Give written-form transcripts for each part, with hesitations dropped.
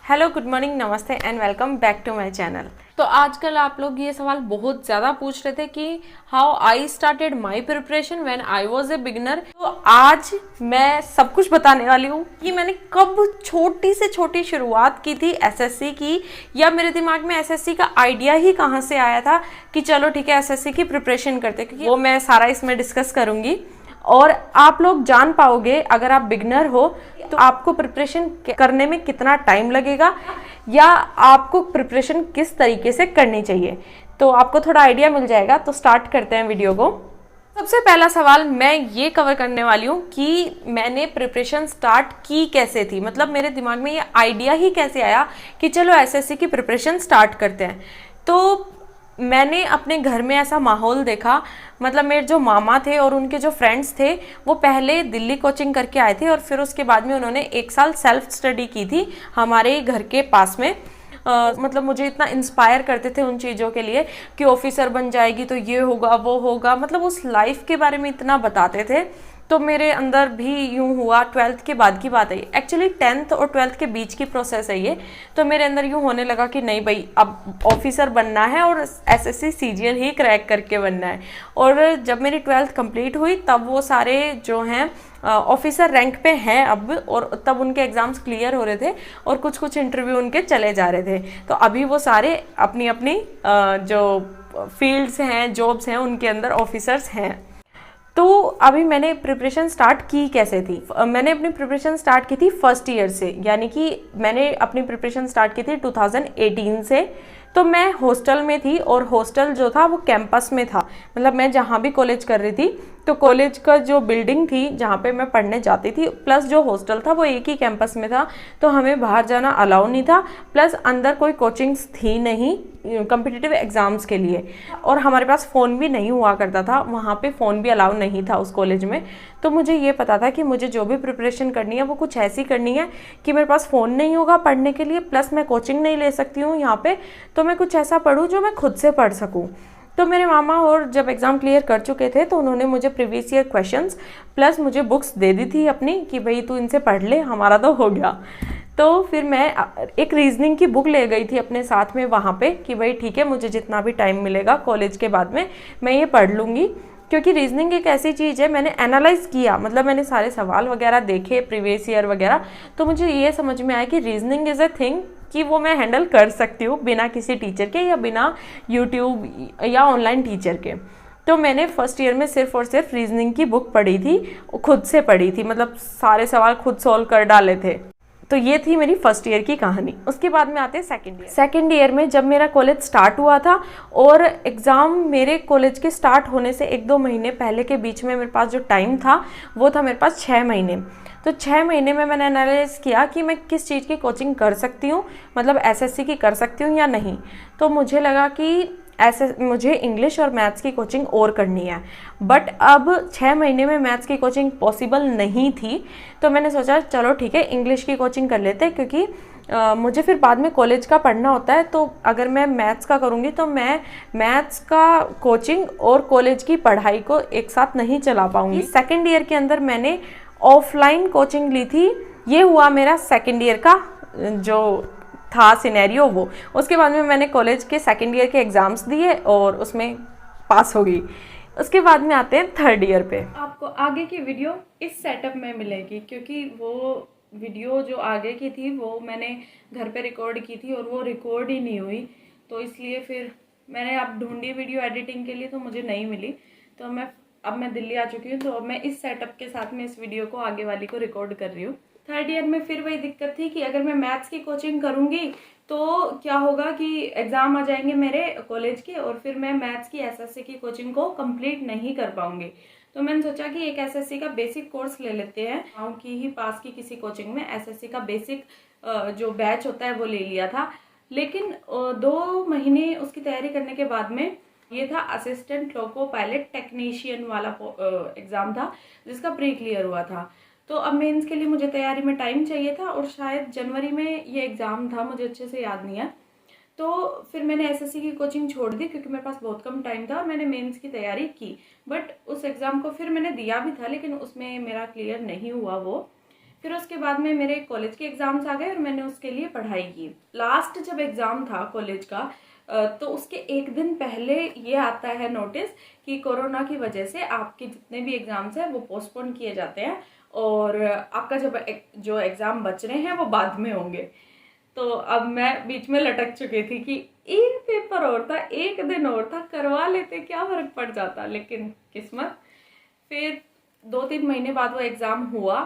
Hello, good morning, नमस्ते and welcome back to my channel. तो आजकल आप लोग ये सवाल बहुत ज़्यादा पूछ रहे थे कि how I started my preparation when I was a beginner. तो आज मैं सब कुछ बताने वाली हूँ कि मैंने कब छोटी से छोटी शुरुआत की थी एसएससी की, या मेरे दिमाग में एसएससी का आइडिया ही कहाँ से आया था कि चलो ठीक है एसएससी की प्रिपरेशन करते, क्योंकि वो मैं सारा इसमें डिस्कस करूँगी और आप लोग जान पाओगे अगर आप बिगनर हो तो आपको प्रिपरेशन करने में कितना टाइम लगेगा या आपको प्रिपरेशन किस तरीके से करनी चाहिए, तो आपको थोड़ा आइडिया मिल जाएगा। तो स्टार्ट करते हैं वीडियो को। सबसे पहला सवाल मैं ये कवर करने वाली हूँ कि मैंने प्रिपरेशन स्टार्ट की कैसे थी, मतलब मेरे दिमाग में ये आइडिया ही कैसे आया कि चलो एसएससी की प्रिपरेशन स्टार्ट करते हैं। तो मैंने अपने घर में ऐसा माहौल देखा, मतलब मेरे जो मामा थे और उनके जो फ्रेंड्स थे वो पहले दिल्ली कोचिंग करके आए थे और फिर उसके बाद में उन्होंने 1 साल सेल्फ स्टडी की थी हमारे घर के पास में। मतलब मुझे इतना इंस्पायर करते थे उन चीज़ों के लिए कि ऑफिसर बन जाएगी तो ये होगा वो होगा, मतलब उस लाइफ के बारे में इतना बताते थे। तो मेरे अंदर भी यूँ हुआ, 12th के बाद की बात है, एक्चुअली 10th और 12th के बीच की प्रोसेस है ये। तो मेरे अंदर यूँ होने लगा कि नहीं भाई अब ऑफिसर बनना है और एसएससी सीजीएल ही क्रैक करके बनना है। और जब मेरी 12th कंप्लीट हुई तब वो सारे जो हैं ऑफिसर रैंक पे हैं अब, और तब उनके एग्ज़ाम्स क्लियर हो रहे थे और कुछ कुछ इंटरव्यू उनके चले जा रहे थे। तो अभी वो सारे अपनी अपनी जो फील्ड्स हैं, जॉब्स हैं, उनके अंदर ऑफिसर्स हैं। तो अभी मैंने प्रिपरेशन स्टार्ट की कैसे थी, मैंने अपनी प्रिपरेशन स्टार्ट की थी फर्स्ट ईयर से, यानी कि मैंने अपनी प्रिपरेशन स्टार्ट की थी 2018 से। तो मैं हॉस्टल में थी और हॉस्टल जो था वो कैंपस में था, मतलब मैं जहाँ भी कॉलेज कर रही थी तो कॉलेज का जो बिल्डिंग थी जहाँ पे मैं पढ़ने जाती थी प्लस जो हॉस्टल था वो एक ही कैंपस में था। तो हमें बाहर जाना अलाउ नहीं था, प्लस अंदर कोई कोचिंग्स थी नहीं कॉम्पिटिटिव एग्ज़ाम्स के लिए, और हमारे पास फ़ोन भी नहीं हुआ करता था, वहाँ पे फ़ोन भी अलाउ नहीं था उस कॉलेज में। तो मुझे ये पता था कि मुझे जो भी प्रिपरेशन करनी है वो कुछ ऐसी करनी है कि मेरे पास फ़ोन नहीं होगा पढ़ने के लिए, प्लस मैं कोचिंग नहीं ले सकती हूँ यहाँ पे, तो मैं कुछ ऐसा पढूँ जो मैं खुद से पढ़ सकूँ। तो मेरे मामा और जब एग्ज़ाम क्लियर कर चुके थे तो उन्होंने मुझे प्रीवियस ईयर क्वेश्चंस प्लस मुझे बुक्स दे दी थी अपनी कि भाई तू इनसे पढ़ ले, हमारा तो हो गया। तो फिर मैं एक रीजनिंग की बुक ले गई थी अपने साथ में वहाँ पे कि भाई ठीक है मुझे जितना भी टाइम मिलेगा कॉलेज के बाद में मैं ये पढ़ लूँगी, क्योंकि रीजनिंग एक ऐसी चीज़ है, मैंने एनालाइज किया, मतलब मैंने सारे सवाल वगैरह देखे प्रीवियस ईयर वगैरह, तो मुझे ये समझ में आया कि रीजनिंग इज़ अ थिंग कि वो मैं हैंडल कर सकती हूँ बिना किसी टीचर के या बिना यूट्यूब या ऑनलाइन टीचर के। तो मैंने फर्स्ट ईयर में सिर्फ और सिर्फ रीजनिंग की बुक पढ़ी थी, खुद से पढ़ी थी, मतलब सारे सवाल खुद सॉल्व कर डाले थे। तो ये थी मेरी फर्स्ट ईयर की कहानी। उसके बाद में आते हैं सेकंड ईयर। सेकंड ईयर में जब मेरा कॉलेज स्टार्ट हुआ था और एग्ज़ाम मेरे कॉलेज के स्टार्ट होने से 1-2 महीने पहले के बीच में मेरे पास जो टाइम था वो था मेरे पास 6 महीने। तो 6 महीने में मैंने एनालाइज किया कि मैं किस चीज़ की कोचिंग कर सकती हूँ, मतलब एसएससी की कर सकती हूँ या नहीं। तो मुझे लगा कि ऐसे मुझे इंग्लिश और मैथ्स की कोचिंग और करनी है, बट अब 6 महीने में मैथ्स की कोचिंग पॉसिबल नहीं थी। तो मैंने सोचा चलो ठीक है इंग्लिश की कोचिंग कर लेते हैं, क्योंकि मुझे फिर बाद में कॉलेज का पढ़ना होता है, तो अगर मैं मैथ्स का करूँगी तो मैं मैथ्स का कोचिंग और कॉलेज की पढ़ाई को एक साथ नहीं चला पाऊँगी। सेकेंड ईयर के अंदर मैंने ऑफलाइन कोचिंग ली थी, ये हुआ मेरा सेकेंड ईयर का जो था सिनेरियो वो। उसके बाद में मैंने कॉलेज के सेकेंड ईयर के एग्ज़ाम्स दिए और उसमें पास हो गई। उसके बाद में आते हैं थर्ड ईयर पे। आपको आगे की वीडियो इस सेटअप में मिलेगी, क्योंकि वो वीडियो जो आगे की थी वो मैंने घर पे रिकॉर्ड की थी और वो रिकॉर्ड ही नहीं हुई, तो इसलिए फिर मैंने अब ढूंढी वीडियो एडिटिंग के लिए तो मुझे नहीं मिली। तो अब मैं दिल्ली आ चुकी हूँ, तो अब मैं इस सेटअप के साथ में इस वीडियो को आगे वाली को रिकॉर्ड कर रही हूँ। थर्ड ईयर में फिर वही दिक्कत थी कि अगर मैं मैथ्स की कोचिंग करूँगी तो क्या होगा कि एग्ज़ाम आ जाएंगे मेरे कॉलेज के और फिर मैं मैथ्स की एसएससी की कोचिंग को कंप्लीट नहीं कर पाऊंगी। तो मैंने सोचा कि एक एसएससी का बेसिक कोर्स ले लेते हैं, गाँव की ही पास की किसी कोचिंग में एसएससी का बेसिक जो बैच होता है वो ले लिया था। लेकिन 2 महीने उसकी तैयारी करने के बाद में ये था असिस्टेंट लोको पायलट टेक्नीशियन वाला एग्ज़ाम था जिसका प्री क्लियर हुआ था। तो अब मेंस के लिए मुझे तैयारी में टाइम चाहिए था और शायद जनवरी में ये एग्ज़ाम था, मुझे अच्छे से याद नहीं है। तो फिर मैंने एसएससी की कोचिंग छोड़ दी क्योंकि मेरे पास बहुत कम टाइम था और मैंने मेंस की तैयारी की। बट उस एग्ज़ाम को फिर मैंने दिया भी था, लेकिन उसमें मेरा क्लियर नहीं हुआ वो। फिर उसके बाद में मेरे कॉलेज के एग्जाम्स आ गए और मैंने उसके लिए पढ़ाई की। लास्ट जब एग्जाम था कॉलेज का तो उसके एक दिन पहले ये आता है नोटिस कि कोरोना की वजह से आपके जितने भी एग्जाम्स हैं वो पोस्टपोन किए जाते हैं और आपका जो एग्जाम बच रहे हैं वो बाद में होंगे। तो अब मैं बीच में लटक चुकी थी कि एक पेपर और था, एक दिन और था, करवा लेते, क्या फर्क पड़ जाता। लेकिन किस्मत, फिर 2-3 महीने बाद वो एग्जाम हुआ।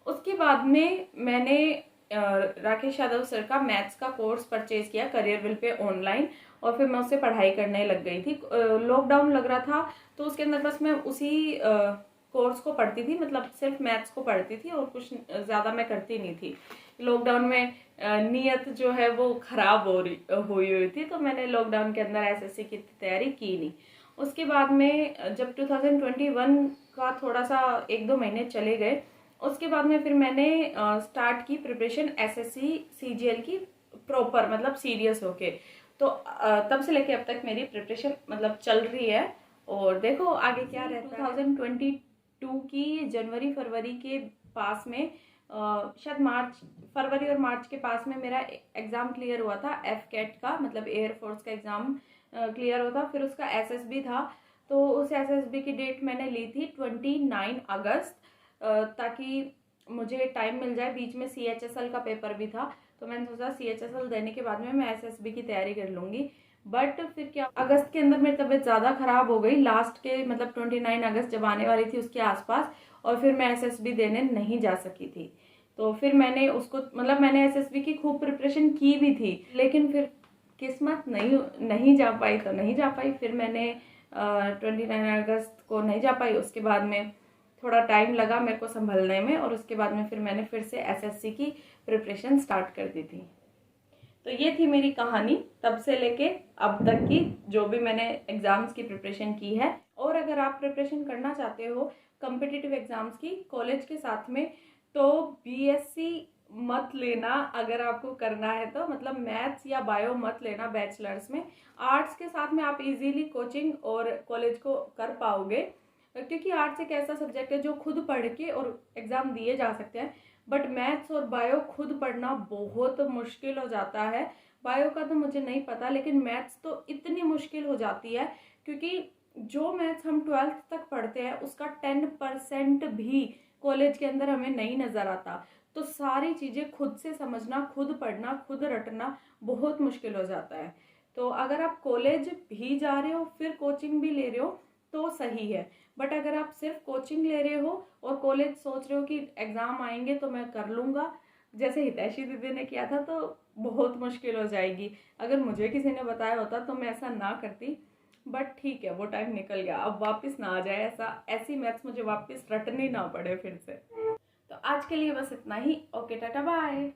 उसके बाद में मैंने राकेश यादव सर का मैथ्स का कोर्स परचेज किया करियरविल पे ऑनलाइन, और फिर मैं उससे पढ़ाई करने लग गई थी। लॉकडाउन लग रहा था तो उसके अंदर बस मैं उसी कोर्स को पढ़ती थी, मतलब सिर्फ मैथ्स को पढ़ती थी और कुछ ज़्यादा मैं करती नहीं थी। लॉकडाउन में नीयत जो है वो खराब हुई थी, तो मैंने लॉकडाउन के अंदर एसएससी की तैयारी की नहीं। उसके बाद में जब 2021 का थोड़ा सा 1-2 महीने चले गए, उसके बाद में फिर मैंने स्टार्ट की प्रिपरेशन एसएससी सीजीएल की प्रॉपर, मतलब सीरियस होके। तो तब से लेके अब तक मेरी प्रिपरेशन मतलब चल रही है और देखो आगे क्या रहता है। 2022 की जनवरी फरवरी के पास में शायद फरवरी और मार्च के पास में मेरा एग्ज़ाम क्लियर हुआ था, एफकेट का, मतलब एयरफोर्स का एग्ज़ाम क्लियर हुआ था। फिर उसका एसएसबी था, तो उस एसएसबी की डेट मैंने ली थी 29 अगस्त, ताकि मुझे टाइम मिल जाए। बीच में सीएचएसएल का पेपर भी था, तो मैंने सोचा सीएचएसएल देने के बाद में मैं एसएसबी की तैयारी कर लूँगी। बट फिर क्या, अगस्त के अंदर मेरी तबीयत ज़्यादा ख़राब हो गई, लास्ट के मतलब 29 अगस्त जब आने वाली थी उसके आसपास, और फिर मैं एसएसबी देने नहीं जा सकी थी। तो फिर मैंने उसको, मतलब मैंने एसएसबी की खूब प्रिपरेशन की भी थी, लेकिन फिर किस्मत नहीं जा पाई तो नहीं जा पाई। फिर मैंने 29 अगस्त को नहीं जा पाई। उसके बाद में थोड़ा टाइम लगा मेरे को संभलने में, और उसके बाद में फिर मैंने फिर से एसएससी की प्रिपरेशन स्टार्ट कर दी थी। तो ये थी मेरी कहानी तब से लेके अब तक की, जो भी मैंने एग्जाम्स की प्रिपरेशन की है। और अगर आप प्रिपरेशन करना चाहते हो कॉम्पिटिटिव एग्जाम्स की कॉलेज के साथ में, तो बीएससी मत लेना अगर आपको करना है तो, मतलब मैथ्स या बायो मत लेना बैचलर्स में। आर्ट्स के साथ में आप इजीली कोचिंग और कॉलेज को कर पाओगे, क्योंकि आर्ट्स एक ऐसा सब्जेक्ट है जो खुद पढ़ के और एग्ज़ाम दिए जा सकते हैं। बट मैथ्स और बायो खुद पढ़ना बहुत मुश्किल हो जाता है। बायो का तो मुझे नहीं पता, लेकिन मैथ्स तो इतनी मुश्किल हो जाती है, क्योंकि जो मैथ्स हम 12th तक पढ़ते हैं उसका 10% भी कॉलेज के अंदर हमें नहीं नज़र आता। तो सारी चीज़ें खुद से समझना, खुद पढ़ना, खुद रटना बहुत मुश्किल हो जाता है। तो अगर आप कॉलेज भी जा रहे हो फिर कोचिंग भी ले रहे हो तो सही है। बट अगर आप सिर्फ कोचिंग ले रहे हो और कॉलेज सोच रहे हो कि एग्ज़ाम आएंगे तो मैं कर लूँगा, जैसे हितैषी दीदी ने किया था, तो बहुत मुश्किल हो जाएगी। अगर मुझे किसी ने बताया होता तो मैं ऐसा ना करती। बट ठीक है, वो टाइम निकल गया, अब वापस ना आ जाए ऐसी मैथ्स मुझे वापस रटनी ना पड़े फिर से। तो आज के लिए बस इतना ही। Okay, tata bye.